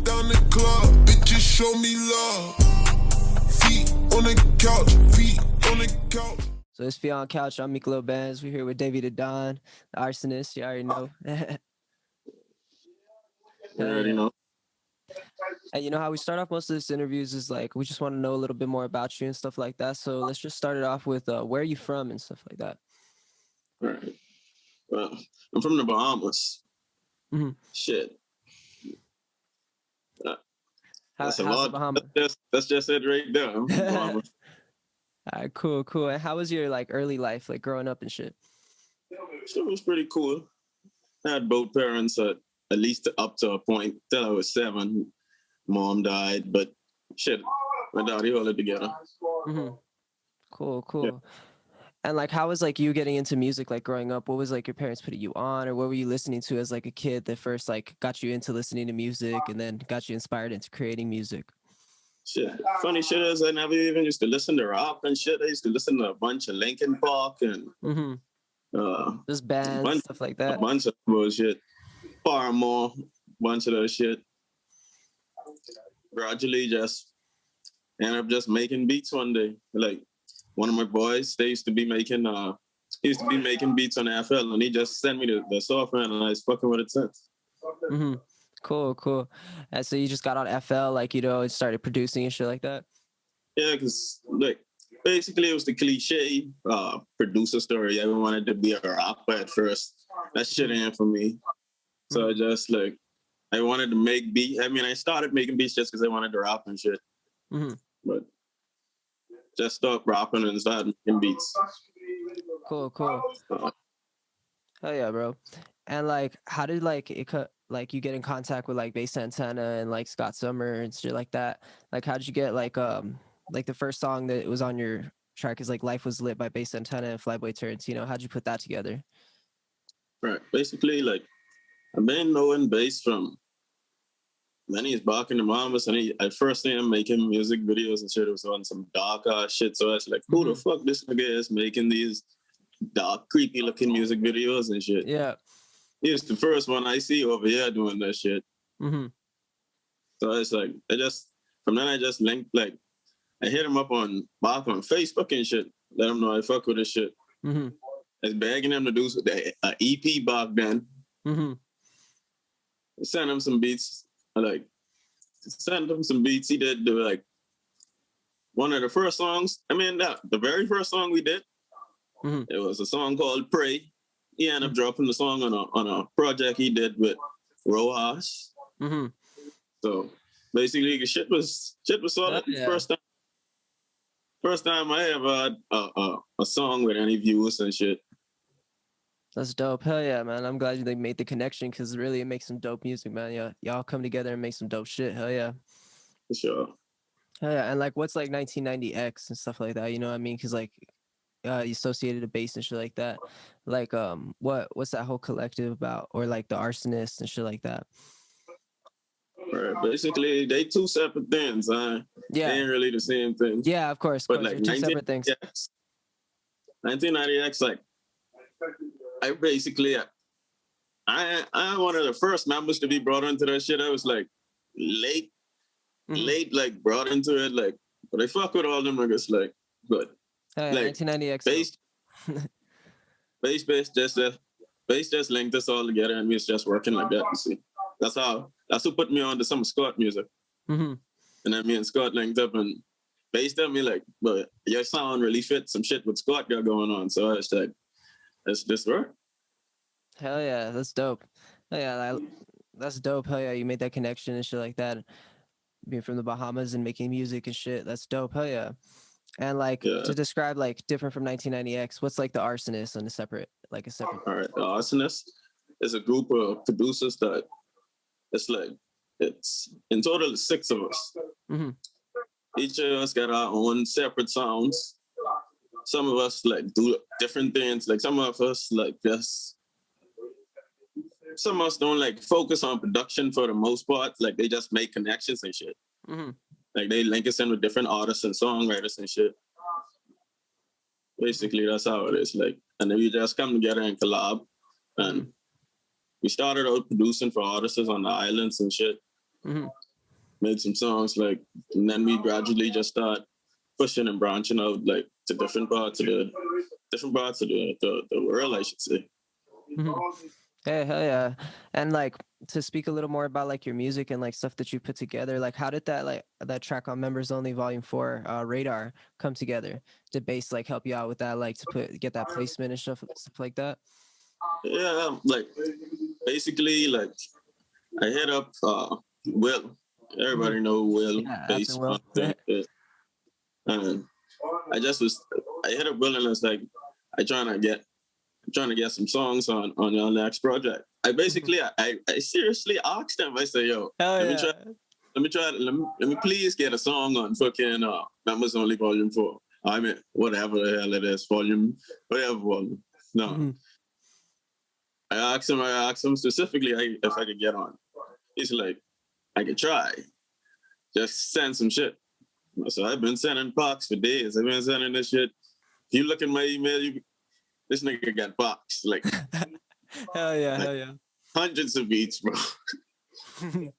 down the club, bitches show me love. Feet on the couch, feet on the couch. So it's Feet on Couch. I'm Miklo Benz. We're here with DavyDaDon, the Arsonist. You already know. You already know. And you know how we start off most of this interviews is like, we just want to know a little bit more about you and stuff like that. So let's just start it off with where are you from and stuff like that. All right. Well, I'm from the Bahamas. Mm-hmm. Shit. How's the Bahamas? That's just it right there. I'm from Bahamas. All right, cool. And how was your like early life, like growing up and shit? It was pretty cool. I had both parents at least up to a point till I was 7. Mom died, but shit, my daddy held it together. Mm-hmm. Cool. Yeah. And like, how was like you getting into music, like growing up? What was like your parents putting you on, or what were you listening to as like a kid that first like got you into listening to music and then got you inspired into creating music? Shit. Funny shit is I never even used to listen to rap and shit. I used to listen to a bunch of Linkin Park and just bands, stuff like that. A bunch of bullshit. Paramore, bunch of that shit. Gradually just ended up just making beats one day. Like one of my boys, they used to be making beats on FL, and he just sent me the software, and I was fucking with it since. Mm-hmm. Cool. And so you just got on FL, like, you know, and started producing and shit like that? Yeah, because like basically it was the cliche producer story. I wanted to be a rapper at first. That shit ain't for me. So I just like, I wanted to make beats. I mean, I started making beats just because I wanted to rap and shit. Mm-hmm. But just stopped rapping and started making beats. Cool. Hell yeah, bro. And like, how did like you get in contact with like Bass Santana and like SkoTT Summ3r and shit like that? Like, how did you get like the first song that was on your track is like "Life Was Lit" by Bass Santana and Flyboy Tarantino? How'd you put that together? Right. Basically, like, I've been knowing Bass from when he's back in the Bahamas, and I first seen him making music videos and shit. It was on some dark ass shit. So I was like, who the fuck this nigga is making these dark, creepy looking music videos and shit? Yeah. He's the first one I see over here doing that shit. Mm-hmm. So it's like, from then I just linked, like, I hit him up on Facebook and shit. Let him know I fuck with this shit. Mm-hmm. I was begging him to do an EP back then. Mm-hmm. I sent him some beats. He did do like one of the first songs. I mean, the very first song we did, it was a song called Pray. He ended up dropping the song on a project he did with Rojas. Mm-hmm. So basically, the shit was solid. Yeah. First time I ever had a song with any views and shit. That's dope. Hell yeah, man. I'm glad they made the connection because really it makes some dope music, man. Yeah, y'all come together and make some dope shit. Hell yeah. For sure. Hell yeah. And like, what's like 1990X and stuff like that? You know what I mean? Because like, you associated a bass and shit like that. Like, what's that whole collective about? Or like the Arsonist and shit like that. Right. Basically, they two separate things. Yeah. They ain't really the same thing. Yeah, of course. But like two separate things. 1990X, like, I'm one of the first members to be brought into that shit. I was like late, like brought into it, like, but I fuck with all them niggas, like, but like 1990X. Bass just linked us all together, and we was just working like that. You see, that's who put me on to some SkoTT music. Mm-hmm. And then me and SkoTT linked up, and Bass told me like, but your sound really fits some shit with SkoTT got going on. So I was like, let's just work. Hell yeah, that's dope. Hell yeah, that's dope. Hell yeah, you made that connection and shit like that. Being from the Bahamas and making music and shit, that's dope. Hell yeah. And like, to describe like different from 1990X, what's like the Arsonist on a separate? All right, the Arsonist is a group of producers that it's in total 6 of us. Mm-hmm. Each of us got our own separate sounds. Some of us like do different things. Like some of us like some of us don't like focus on production for the most part. Like they just make connections and shit. Mm-hmm. Like they link us in with different artists and songwriters and shit. Basically, that's how it is. Like, and then we just come together and collab. And we started out producing for artists on the islands and shit. Mm-hmm. made some songs, like, and then we gradually just start pushing and branching out, like, to different parts of the world, I should say. Mhm. Hey, hell yeah. And like to speak a little more about like your music and like stuff that you put together, like how did that like that track on Members Only Volume 4 Radar come together? Did bass like help you out with that, like to get that placement and stuff like that? Yeah, like basically, like I hit up Will. Everybody know Will, Yeah, bass. Will. And I hit up Will and it's like, I'm trying to get some songs on your next project. I basically, I seriously asked him. I say, yo, let me please get a song on fucking Members Only Volume 4. I mean, whatever the hell it is, whatever volume. No. Mm-hmm. I asked him specifically if I could get on. He's like, I could try. Just send some shit. So I've been sending box for days. I've been sending this shit. If you look at my email, this nigga got box. Like, hell yeah. Hundreds of beats, bro. And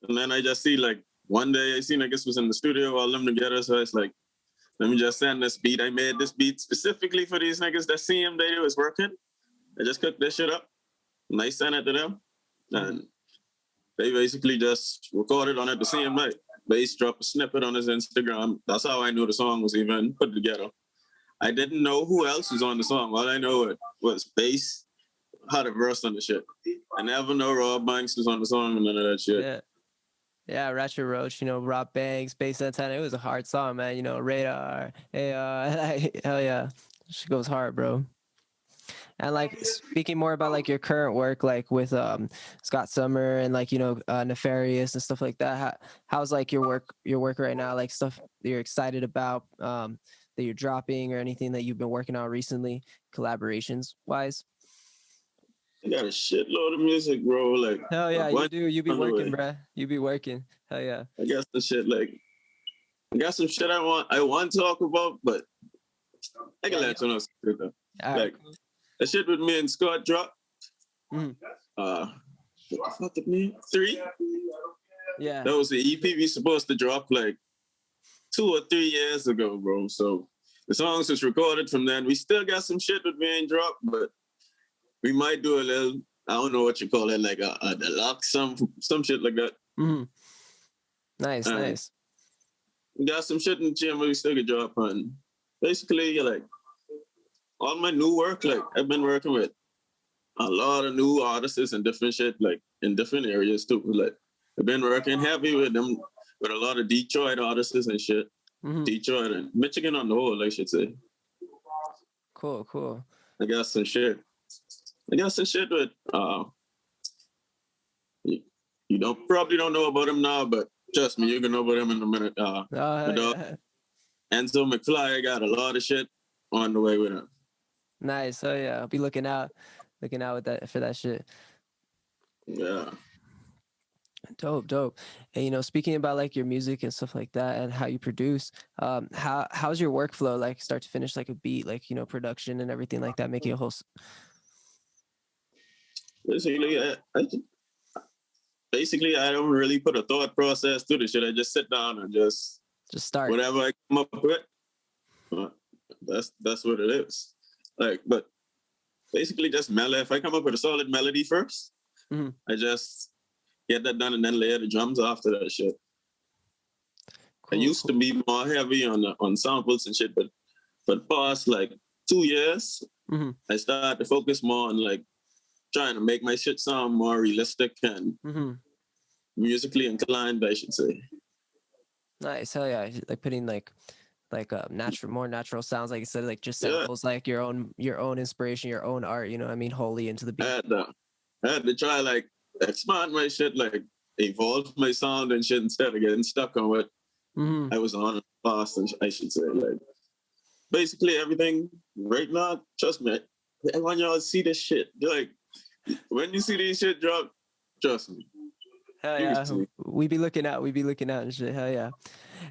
then I just see, like, one day I see niggas was in the studio, all them together. So it's like, let me just send this beat. I made this beat specifically for these niggas that see him they was working. I just cooked this shit up and I sent it to them. And they basically just recorded on it the same night. Bass dropped a snippet on his Instagram. That's how I knew the song was even put together. I didn't know who else was on the song. All I know was Bass had a verse on the shit. I never know Rob Banks was on the song and none of that shit. Yeah, Ratchet Roach, you know, Rob Banks, Bass Santana. It was a hard song, man. You know, Radar, hell yeah. She goes hard, bro. And like speaking more about like your current work, like with SkoTT Summ3r and like, you know, Nefarious and stuff like that. How's like your work right now? Like stuff that you're excited about that you're dropping or anything that you've been working on recently, collaborations wise? I got a shitload of music, bro. Like, hell yeah, you do. You be working, bruh. You be working. Hell yeah. I got some shit I want to talk about, but I can let you know. Like, that shit with me and Scott dropped. What the fuck it mean? 3? Yeah. That was the EP we supposed to drop like 2 or 3 years ago, bro. So the songs was recorded from then. We still got some shit that we ain't dropped, but we might do a little, I don't know what you call it, like a deluxe, some shit like that. Mm-hmm. Nice. We got some shit in the gym we still could drop on. Basically, like, all my new work, like, I've been working with a lot of new artists and different shit, like, in different areas too. Like, I've been working heavy with them, with a lot of Detroit artists and shit. Mm-hmm. Detroit and Michigan on the whole, I should say. Cool. I got some shit with, you probably don't know about him now, but trust me, you can know about him in a minute. Enzo McFly, I got a lot of shit on the way with him. Nice. Oh yeah, I'll be looking out with that for that shit. Yeah. Dope. And you know, speaking about like your music and stuff like that and how you produce, how's your workflow like start to finish, like a beat, like, you know, production and everything like that, making a whole Basically, I don't really put a thought process to the shit. I just sit down and just start whatever I come up with. That's what it is. Like, but basically just melody. If I come up with a solid melody first, I just get that done and then layer the drums after that shit. I used to be more heavy on samples and shit, but for the past like 2 years, I started to focus more on like trying to make my shit sound more realistic and musically inclined, I should say. Nice. Hell yeah. Like putting like more natural sounds, like you said, like just samples, like your own inspiration, your own art, you know what I mean, wholly into the beat. I had to try like expand my shit, like evolve my sound and shit instead of getting stuck on what I was on in the past, I should say. Like basically everything right now, trust me, I want y'all to see this shit. Like when you see this shit drop, trust me. Hell yeah. We be looking out and shit. Hell yeah.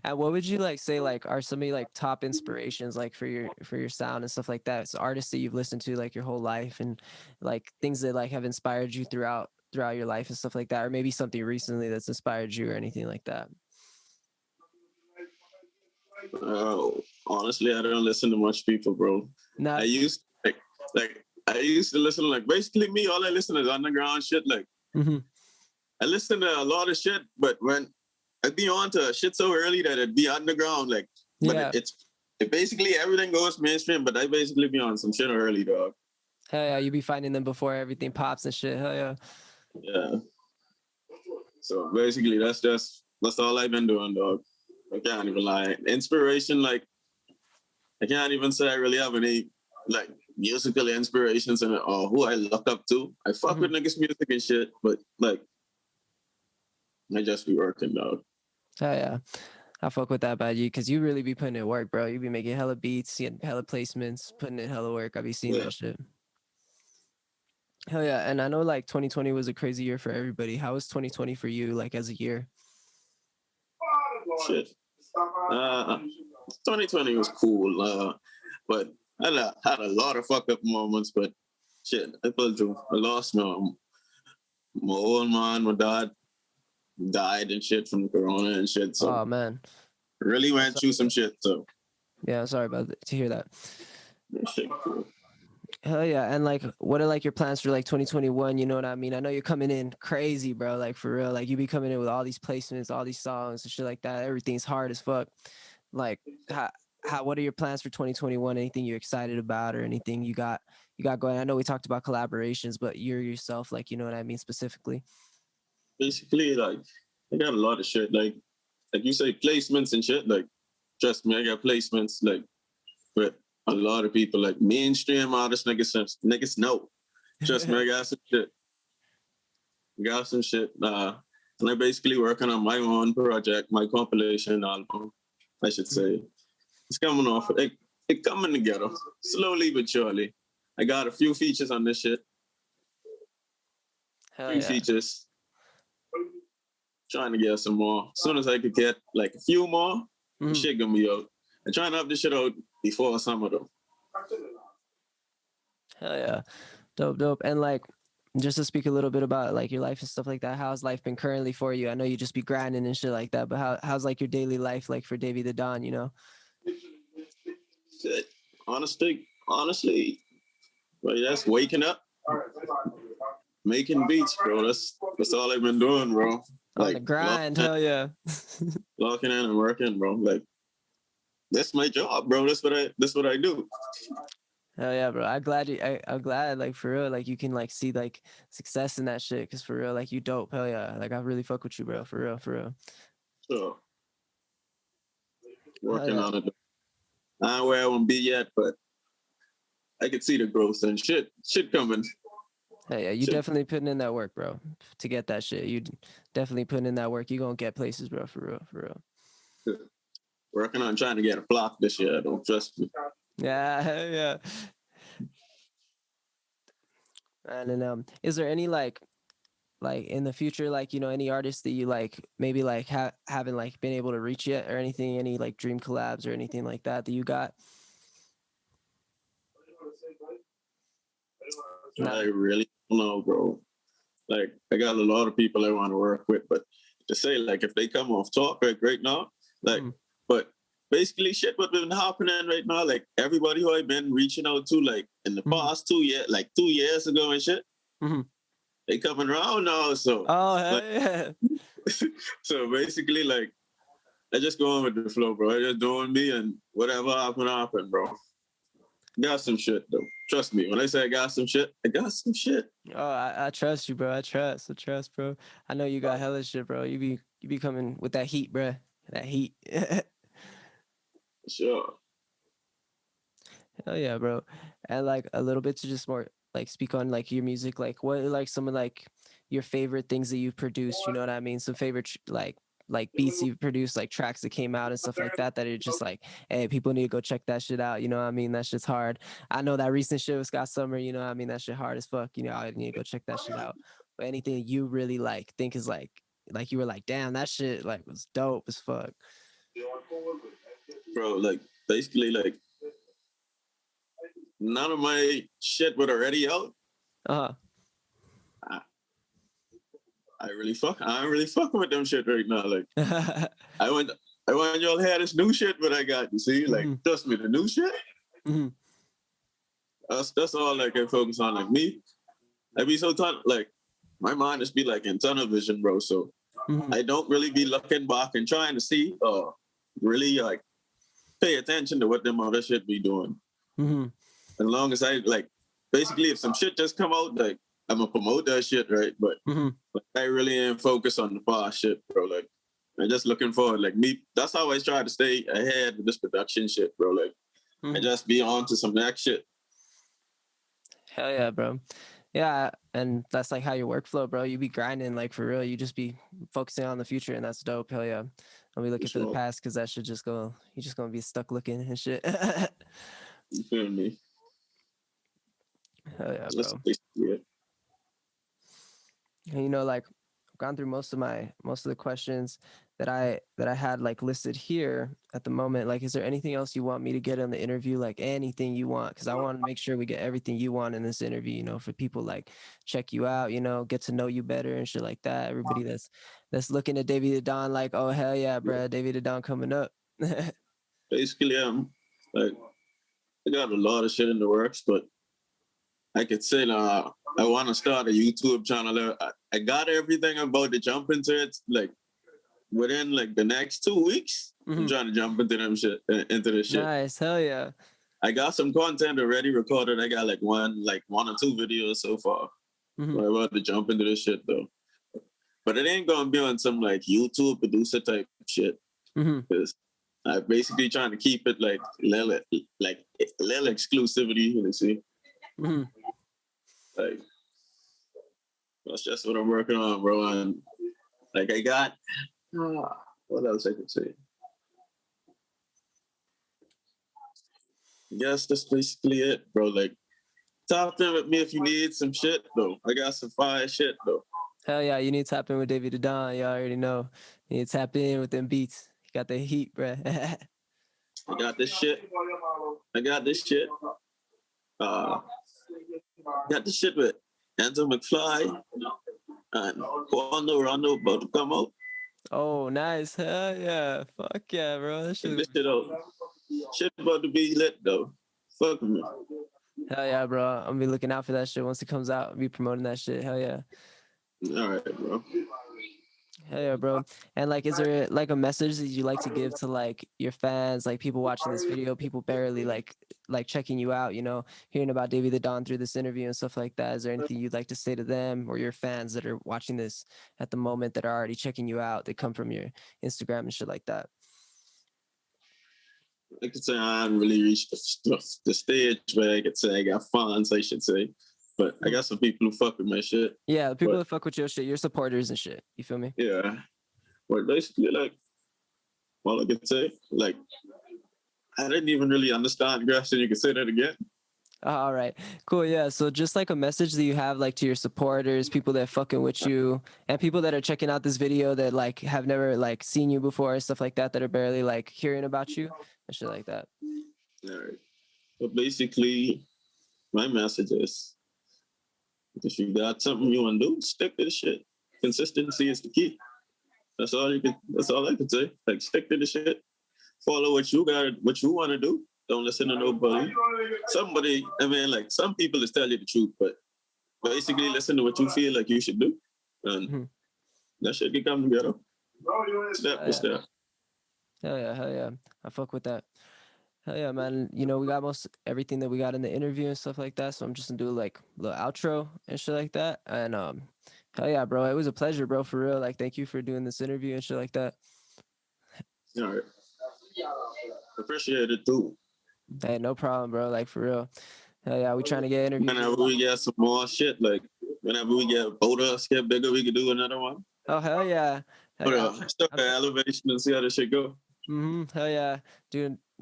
And what would you like say like are some of your like top inspirations like for your sound and stuff like that? It's artists that you've listened to like your whole life and like things that like have inspired you throughout throughout your life and stuff like that, or maybe something recently that's inspired you or anything like that? Honestly, I don't listen to much people, bro. No. I used I used to listen like basically me. All I listen is underground shit. Like I listen to a lot of shit, but when I'd be on to shit so early that it'd be underground, like but it basically everything goes mainstream, but I basically be on some shit early, dog. Hell yeah, you be finding them before everything pops and shit. Hell yeah. Yeah. So basically that's all I've been doing, dog. I can't even lie. Inspiration, like I can't even say I really have any like musical inspirations and or who I look up to. I fuck with niggas music and shit, but like I just be working, dog. Hell yeah. I fuck with that about you because you really be putting in work, bro. You be making hella beats, getting hella placements, putting in hella work. I be seeing that shit. Hell yeah. And I know like 2020 was a crazy year for everybody. How was 2020 for you, like as a year? Shit. 2020 was cool, but I had a lot of fuck up moments, but shit, I pulled through. I lost my old man, my dad died and shit from corona and shit. So oh man. Really went through some shit, so yeah, sorry about to hear that. Shit, cool. Hell yeah. And like what are like your plans for like 2021? You know what I mean? I know you're coming in crazy, bro. Like for real. Like you be coming in with all these placements, all these songs and shit like that. Everything's hard as fuck. Like how what are your plans for 2021? Anything you're excited about or anything you got going? I know we talked about collaborations, but you're yourself, like you know what I mean specifically? Basically, like I got a lot of shit. Like you say placements and shit, like trust me, I got placements like with a lot of people, like mainstream artists, niggas know. Trust me, I got some shit. And I'm basically working on my own project, my compilation album, I should say. It's coming off. It coming together slowly but surely. I got a few features on this shit. Hell yeah. Features. Trying to get some more. As soon as I could get like a few more, shit gonna be out. I'm trying to have this shit out before summer though. Hell yeah. Dope. And like, just to speak a little bit about like your life and stuff like that, how's life been currently for you? I know you just be grinding and shit like that, but how's like your daily life like for DavyDaDon, you know? Shit. Honestly, well, that's waking up, making beats, bro. That's all I've been doing, bro. Like, on the grind, hell yeah. Locking in and working, bro. Like that's my job, bro. That's what I do. Hell yeah, bro. I'm glad, like, for real, like, you can, like, see, like, success in that shit, because, for real, like, you dope. Hell yeah. Like, I really fuck with you, bro. For real. So, working on it. I ain't where I won't be yet, but I can see the growth and shit coming. Hey, yeah, you definitely putting in that work, bro, to get that shit. You definitely putting in that work. You gonna get places, bro, for real. Working on trying to get a block this year, don't trust me. Yeah. And is there any like in the future, like, you know, any artists that you like maybe like haven't like been able to reach yet or anything, any like dream collabs or anything like that you got? I really don't know, bro. Like I got a lot of people I want to work with, but to say like if they come off talk like right now, like but basically shit what been happening right now, like everybody who I've been reaching out to like in the past 2 years, like 2 years ago and shit, they coming around now. So yeah. So basically like I just go on with the flow, bro. I just doing me and whatever happen, bro. Got some shit though. Trust me. When I say I got some shit, I got some shit. Oh, I trust you, bro. I trust, bro. I know you got hella shit, bro. You be coming with that heat, bro. That heat. Sure. Hell yeah, bro. And like a little bit to just more like speak on like your music, like what are like some of like your favorite things that you've produced, you know what I mean? Some favorite like beats you've produced, like tracks that came out and stuff like that are just like, hey, people need to go check that shit out, you know what I mean? That shit's hard. I know that recent shit with Scott Summer, you know what I mean? That shit hard as fuck, you know, I need to go check that shit out. But anything you really like think is like you were like, damn, that shit like was dope as fuck. Bro, like basically like none of my shit was already out. I ain't really fucking with them shit right now. Like, I want y'all to have this new shit, but I got, you see, like, trust me, the new shit. That's all like I focus on. Like me, I be so like my mind just be like in tunnel vision, bro. So I don't really be looking back and trying to see or really like pay attention to what them other shit be doing. As long as I like, basically, if some shit just come out, like I'm gonna promote that shit, right? But like, I really ain't focused on the past shit, bro. Like I'm just looking forward. Like me, that's how I try to stay ahead with this production shit, bro. Like I just be on to some next shit. Hell yeah, bro. Yeah, and that's like how your workflow, bro. You be grinding like for real. You just be focusing on the future, and that's dope. Hell yeah. I'll be looking for the past because that should just go. You're just gonna be stuck looking and shit. You feel me? Hell yeah, bro. And you know, like I've gone through most of the questions that I had like listed here at the moment. Like, is there anything else you want me to get on the interview? Like anything you want? Because I want to make sure we get everything you want in this interview, you know, for people like check you out, you know, get to know you better and shit like that. Everybody that's looking at DavyDaDon like, oh hell yeah, bro, DavyDaDon coming up. Basically, like I got a lot of shit in the works, but I could say I want to start a YouTube channel. I got everything. I'm about to jump into it. Like within like the next 2 weeks, I'm trying to jump into this shit. Nice, hell yeah. I got some content already recorded. I got like one or two videos so far. I'm about to jump into this shit though. But it ain't gonna be on some like YouTube producer type shit. Because I'm basically trying to keep it like little exclusivity, you see. Like that's just what I'm working on, bro. And like I got what else I could say? I guess that's basically it, bro. Like tap in with me if you need some shit though. I got some fire shit though. Hell yeah, you need to tap in with DavyDaDon. You already know. You need to tap in with them beats. You got the heat, bro. I got this shit. Got this shit with Andrew McFly and Rondo about to come out. Oh, nice. Hell yeah. Fuck yeah, bro. This shit out. Shit about to be lit though. Fuck me. Hell yeah, bro. I'm gonna be looking out for that shit once it comes out. I'll be promoting that shit. Hell yeah. All right, bro. Hell yeah, bro. And like, is there like a message that you like to give to like your fans, like people watching this video, people barely like checking you out, you know, hearing about DavyDaDon through this interview and stuff like that? Is there anything you'd like to say to them or your fans that are watching this at the moment that are already checking you out, that come from your Instagram and shit like that? I could say I haven't really reached the stage where I could say I got fans, I should say. But I got some people who fuck with my shit. Yeah, the people that fuck with your shit, your supporters and shit. You feel me? Yeah. But basically, like, all I could say, like, I didn't even really understand the question. You can say that again. All right, cool. Yeah. So just like a message that you have like to your supporters, people that fucking with you, and people that are checking out this video that like have never like seen you before and stuff like that, that are barely like hearing about you and shit like that. All right. But basically, my message is, if you got something you want to do, stick to the shit. Consistency is the key. That's all I can say. Like, stick to the shit. Follow what you want to do. Don't listen to nobody. Like, some people just tell you the truth, but basically listen to what you feel like you should do. And that shit can come together. Step by step. Hell yeah. I fuck with that. Hell yeah, man. You know, we got most everything that we got in the interview and stuff like that. So I'm just gonna do like a little outro and shit like that. And hell yeah, bro. It was a pleasure, bro, for real. Like, thank you for doing this interview and shit like that. All right. Appreciate it too. Hey, no problem, bro. Like, for real. Hell yeah, we trying to get interviews. Whenever we get some more shit, like whenever we get bolder, get bigger, we could do another one. Oh, hell yeah. Start the elevation and see how this shit go. Hell yeah.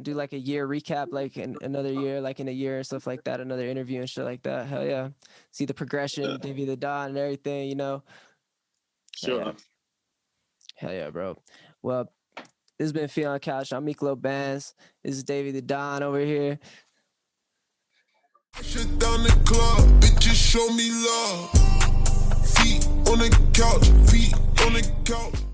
Do like a year recap, like in another year, like in a year and stuff like that, another interview and shit like that. Hell yeah. See the progression, DavyDaDon and everything, you know. Sure. Hell yeah, bro. Well, this has been FEETONDACOUCH. I'm Miklo Bands. This is DavyDaDon over here. Shut down the club, bitches show me love. Feet on the couch, feet on the couch.